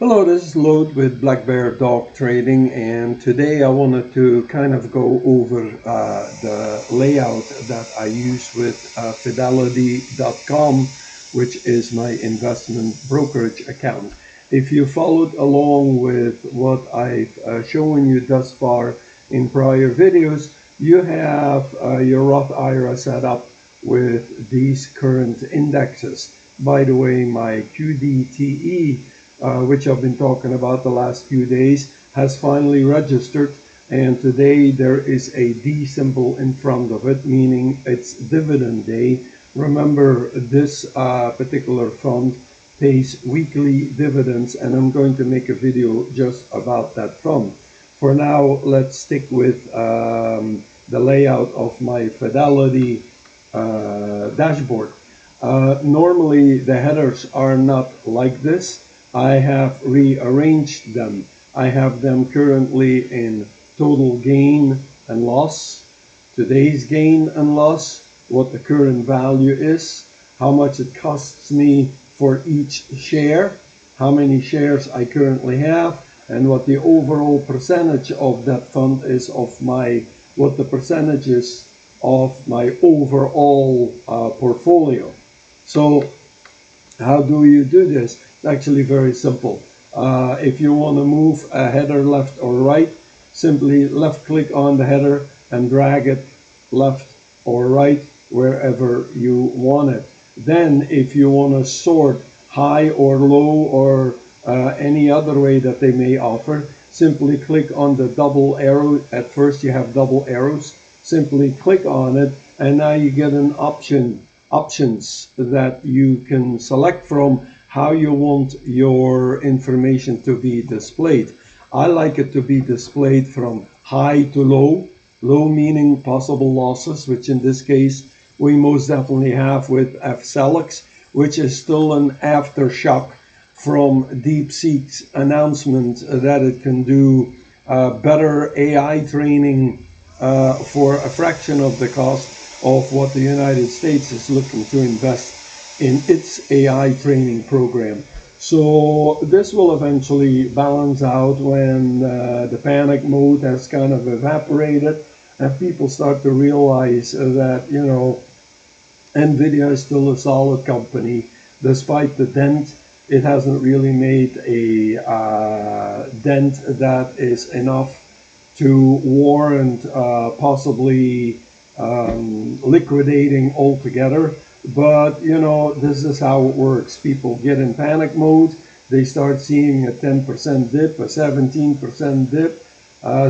Hello, this is Lode with Black Bear Dog Trading, and today I wanted to kind of go over the layout that I use with Fidelity.com, which is my investment brokerage account. If you followed along with what I've shown you thus far in prior videos, you have your Roth IRA set up with these current indexes. By the way, my QDTE, which I've been talking about the last few days, has finally registered. And today there is a D symbol in front of it, meaning it's dividend day. Remember, this particular fund pays weekly dividends, and I'm going to make a video just about that fund. For now, let's stick with the layout of my Fidelity dashboard. Normally, the headers are not like this. I have rearranged them. I have them currently in total gain and loss, today's gain and loss, what the current value is, how much it costs me for each share, how many shares I currently have, and what the overall percentage of that fund is of what the percentage is of my overall portfolio. So how do you do this? It's actually very simple. If you want to move a header left or right, simply left click on the header and drag it left or right wherever you want it. Then if you want to sort high or low or any other way that they may offer, simply click on the double arrow. At first you have double arrows. Simply click on it, and now you get an options that you can select from how you want your information to be displayed. I like it to be displayed from high to low. Low meaning possible losses, which in this case we most definitely have with FSELX, which is still an aftershock from DeepSeek's announcement that it can do better AI training for a fraction of the cost of what the United States is looking to invest in its AI training program. So this will eventually balance out when the panic mode has kind of evaporated and people start to realize that, NVIDIA is still a solid company. Despite the dent, it hasn't really made a dent that is enough to warrant possibly liquidating altogether. But this is how it works. People get in panic mode. They start seeing a 10% dip, a 17% dip,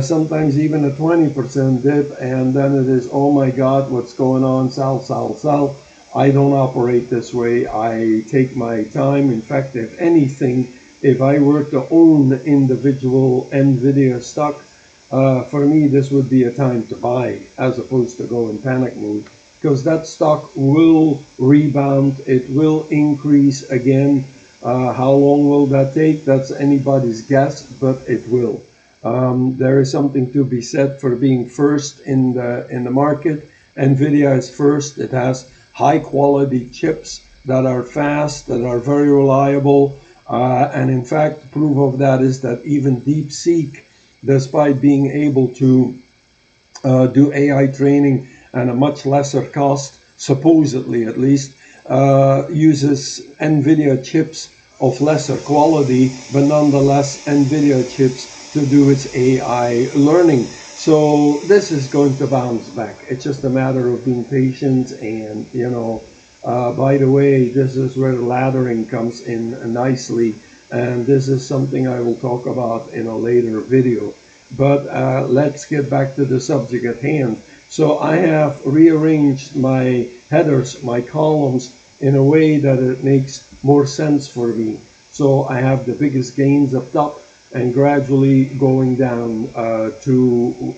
sometimes even a 20% dip, and then it is, oh my God, what's going on? Sell, sell, sell. I don't operate this way. I take my time. In fact, if anything, if I were to own the individual NVIDIA stock, for me, this would be a time to buy as opposed to go in panic mode, because that stock will rebound. It will increase again. How long will that take? That's anybody's guess, but it will. There is something to be said for being first in the market. NVIDIA is first. It has high quality chips that are fast, that are very reliable. And in fact, proof of that is that even DeepSeek, despite being able to do AI training at a much lesser cost, supposedly at least, uses NVIDIA chips of lesser quality, but nonetheless NVIDIA chips to do its AI learning. So this is going to bounce back. It's just a matter of being patient. And by the way, this is where laddering comes in nicely, and this is something I will talk about in a later video. But let's get back to the subject at hand. So I have rearranged my headers, my columns, in a way that it makes more sense for me. So I have the biggest gains up top and gradually going down to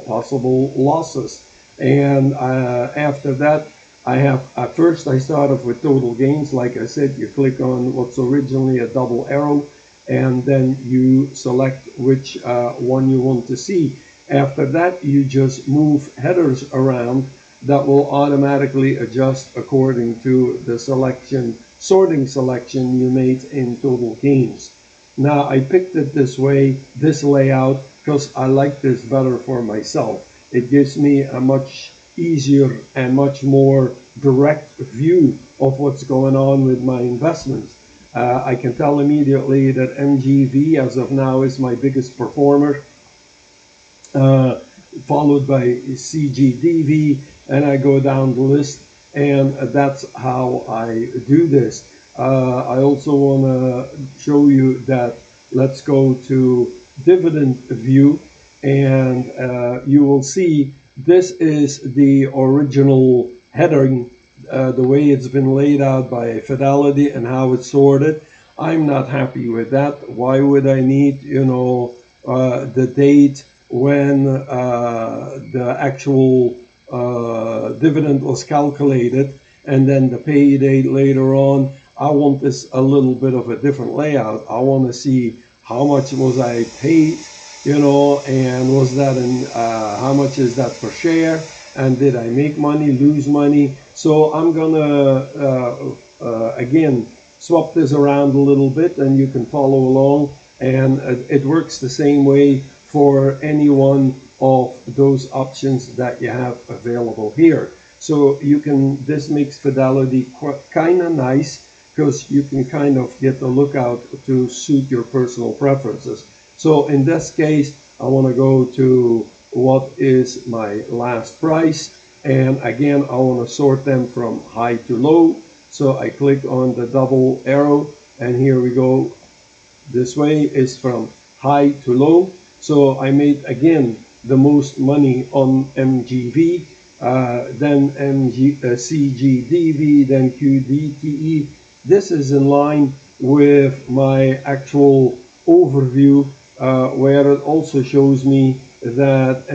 possible losses. And after that, I have at first I start off with total gains. Like I said, you click on what's originally a double arrow, and then you select which one you want to see. After that, you just move headers around that will automatically adjust according to the sorting selection you made in total gains. Now I picked it this way, this layout, because I like this better for myself. It gives me a much easier and much more direct view of what's going on with my investments. I can tell immediately that MGV as of now is my biggest performer, uh, followed by CGDV, and I go down the list, and that's how I do this. I also want to show you that. Let's go to dividend view, and you will see this is the original headering, the way it's been laid out by Fidelity and how it's sorted. I'm not happy with that. Why would I need, the date when the actual dividend was calculated and then the pay date later on? I want this a little bit of a different layout. I want to see how much was I paid, and was that in, how much is that per share, and did I make money, lose money? So I'm gonna again swap this around a little bit, and you can follow along, and it works the same way for any one of those options that you have available here. So this makes Fidelity kind of nice, because you can kind of get the lookout to suit your personal preferences. So in this case, I want to go to what is my last price. And again, I want to sort them from high to low. So I click on the double arrow, and here we go. This way is from high to low. So I made, again, the most money on MGV, then CGDV, then QDTE. This is in line with my actual overview, where it also shows me that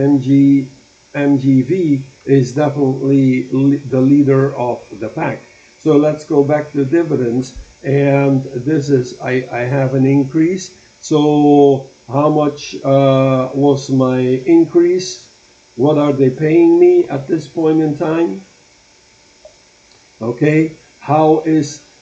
MGV is definitely the leader of the pack. So let's go back to dividends, and this is, I have an increase. So how much was my increase? What are they paying me at this point in time? Okay,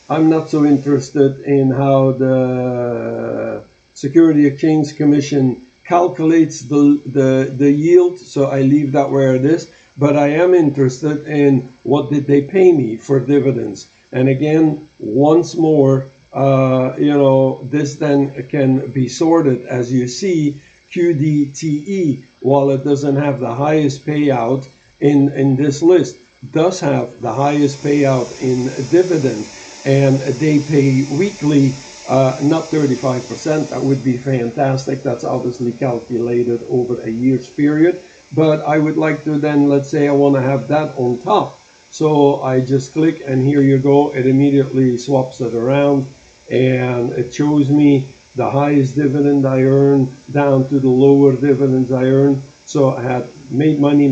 I'm not so interested in how the Security Exchange Commission calculates the yield, so I leave that where it is. But I am interested in what did they pay me for dividends. And again, once more, this then can be sorted. As you see, QDTE, while it doesn't have the highest payout in this list, does have the highest payout in dividend, and they pay weekly, not 35%. That would be fantastic. That's obviously calculated over a year's period. But I would like to then, let's say I want to have that on top. So I just click, and here you go. It immediately swaps it around, and it shows me the highest dividend I earn down to the lower dividends I earn. So I had made money.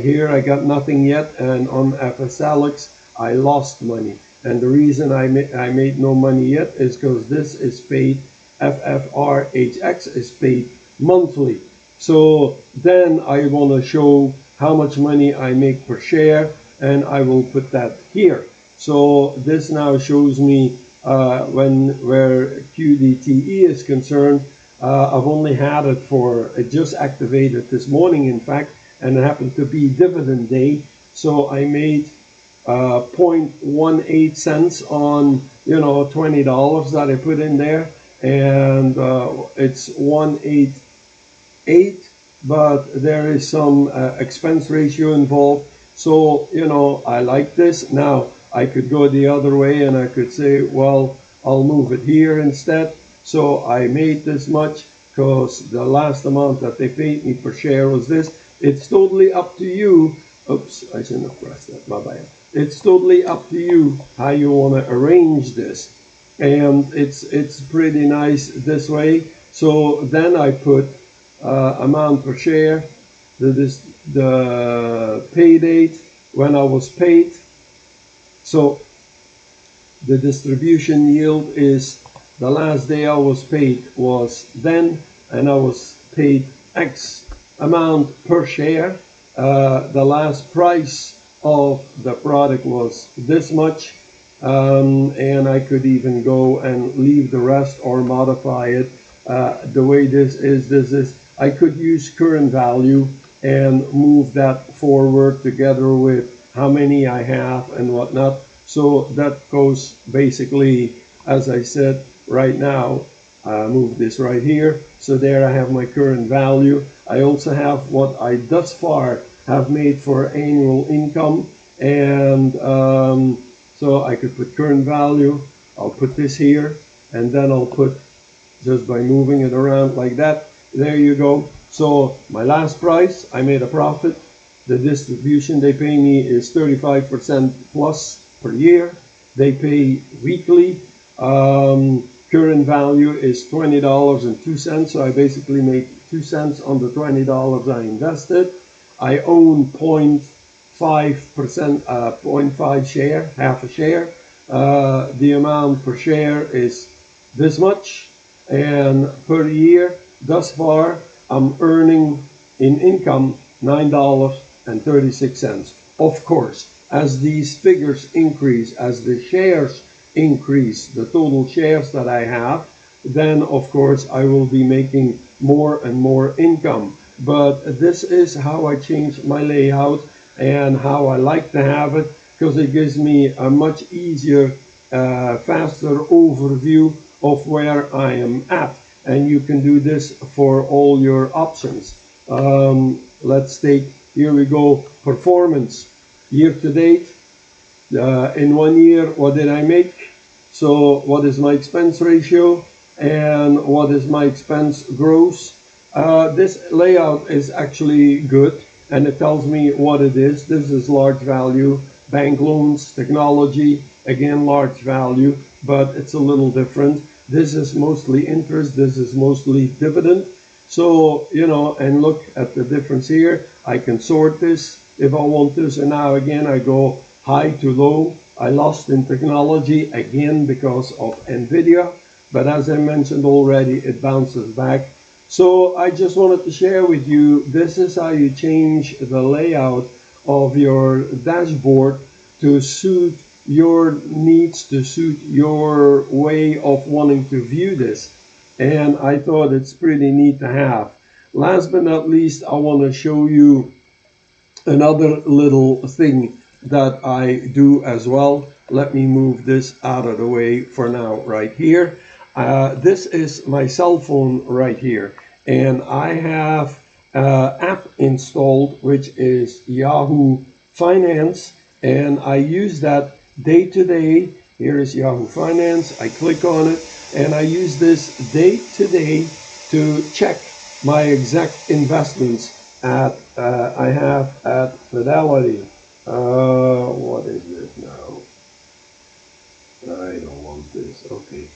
Here I got nothing yet, and on FSLX I lost money. And the reason I made no money yet is because this is paid, FFRHX is paid monthly. So then I want to show how much money I make per share, and I will put that here. So this now shows me where QDTE is concerned. I've only had it it just activated this morning, in fact, and it happened to be dividend day. So I made 0.18 cents on $20 that I put in there, and it's 188, but there is some expense ratio involved. So I like this. Now I could go the other way, and I could say, well, I'll move it here instead. So I made this much because the last amount that they paid me per share was this. It's totally up to you. Oops, I shouldn't have pressed that, my bad. It's totally up to you how you want to arrange this. And it's pretty nice this way. So then I put amount per share, the pay date, when I was paid. So the distribution yield is the last day I was paid was then, and I was paid X amount per share. The last price of the product was this much. and I could even go and leave the rest or modify it. The way this is, I could use current value and move that forward together with how many I have and whatnot. So that goes basically, as I said, right now. Move this right here. So there I have my current value. I also have what I thus far have made for annual income. And so I could put current value. I'll put this here. And then I'll put, just by moving it around like that, there you go. So my last price, I made a profit. The distribution they pay me is 35% plus per year. They pay weekly. Current value is $20.02, so I basically made 2 cents on the $20 I invested. I own 0.5%, 0.5 share, half a share. The amount per share is this much, and per year, thus far, I'm earning in income $9.36. Of course, as these figures increase, as the shares increase, the total shares that I have, then of course I will be making more and more income. But this is how I change my layout and how I like to have it, because it gives me a much easier, faster overview of where I am at. And you can do this for all your options. Let's take, here we go, performance. Year to date, in 1 year, what did I make? So what is my expense ratio and what is my expense gross? This layout is actually good, and it tells me what it is. This is large value, bank loans, technology, again large value, but it's a little different. This is mostly interest, this is mostly dividend. So, you know, and look at the difference here. I can sort this if I want to. So now again, I go high to low. I lost in technology again because of NVIDIA, but as I mentioned already, it bounces back. So I just wanted to share with you, this is how you change the layout of your dashboard to suit your needs, to suit your way of wanting to view this. And I thought it's pretty neat to have. Last but not least, I want to show you another little thing that I do as well. Let me move this out of the way for now right here. This is my cell phone right here, and I have an app installed which is Yahoo Finance, and I use that day to day. Here is Yahoo Finance. I click on it and I use this day to day to check my exact investments at I have at Fidelity. What is this now? I don't want this. Okay.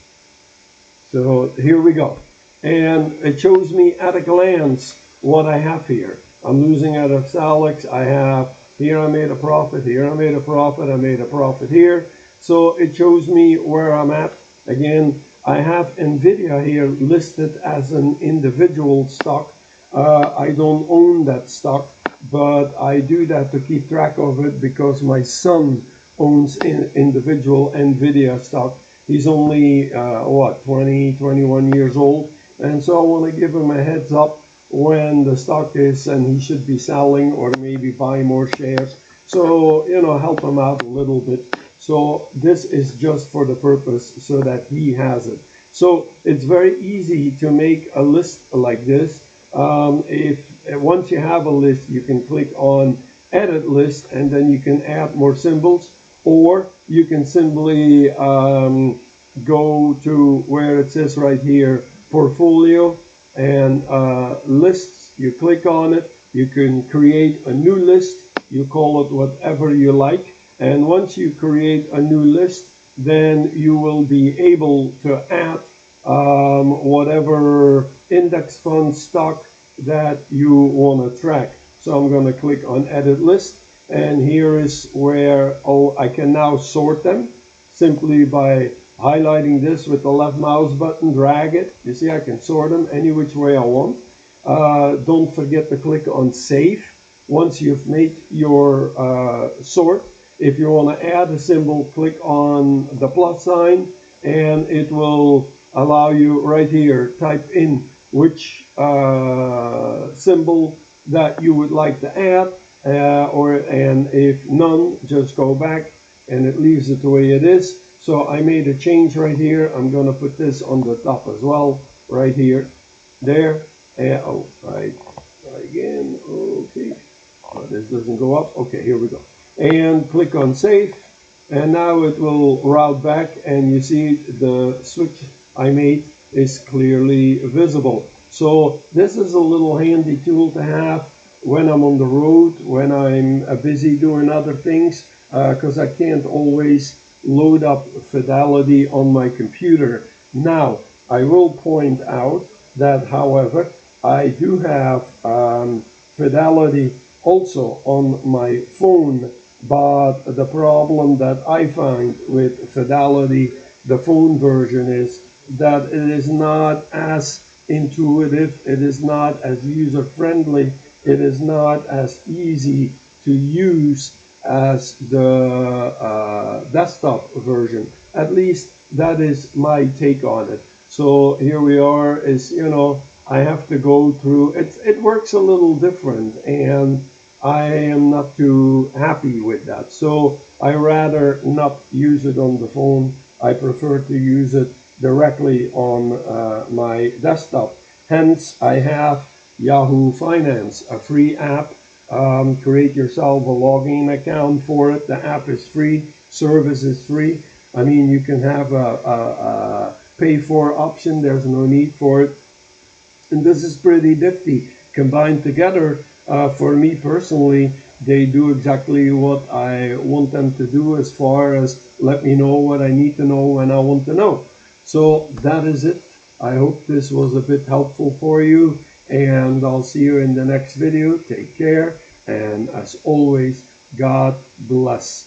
So here we go. And it shows me at a glance what I have here. I'm losing out of Salix. I have here I made a profit, here I made a profit, I made a profit here. So it shows me where I'm at. Again, I have NVIDIA here listed as an individual stock. I don't own that stock, but I do that to keep track of it because my son owns individual NVIDIA stock. He's only, 20, 21 years old. And so I want to give him a heads up when the stock is, and he should be selling or maybe buy more shares. So, you know, help him out a little bit. So this is just for the purpose so that he has it. So it's very easy to make a list like this. Once you have a list, you can click on edit list and then you can add more symbols, or you can simply go to where it says right here portfolio and lists. You click on it, you can create a new list, you call it whatever you like, and once you create a new list, then you will be able to add whatever index fund stock that you want to track. So I'm going to click on edit list, and here is where I can now sort them simply by highlighting this with the left mouse button, drag it. You see, I can sort them any which way I want. Don't forget to click on save once you've made your sort, If you want to add a symbol, click on the plus sign, and it will allow you right here, type in which symbol that you would like to add, and if none, just go back and it leaves it the way it is. So I made a change right here. I'm going to put this on the top as well, right here, there. Oh, right, try again. Okay, this doesn't go up. Okay, here we go. And click on save, and now it will route back, and you see the switch I made is clearly visible. So this is a little handy tool to have when I'm on the road, when I'm busy doing other things, because I can't always load up Fidelity on my computer. Now, I will point out that, however, I do have Fidelity also on my phone, but the problem that I find with Fidelity, the phone version, is that it is not as intuitive, it is not as user-friendly, it is not as easy to use as the desktop version. At least that is my take on it. So here we are, is, you know, I have to go through it. It works a little different, and I am not too happy with that. So I rather not use it on the phone. I prefer to use it directly on my desktop. Hence, I have Yahoo Finance, a free app. Create yourself a login account for it. The app is free, service is free. I mean, you can have a pay for option. There's no need for it. And this is pretty nifty. Combined together, for me personally, they do exactly what I want them to do, as far as let me know what I need to know when I want to know. So that is it. I hope this was a bit helpful for you, and I'll see you in the next video. Take care, and as always, God bless.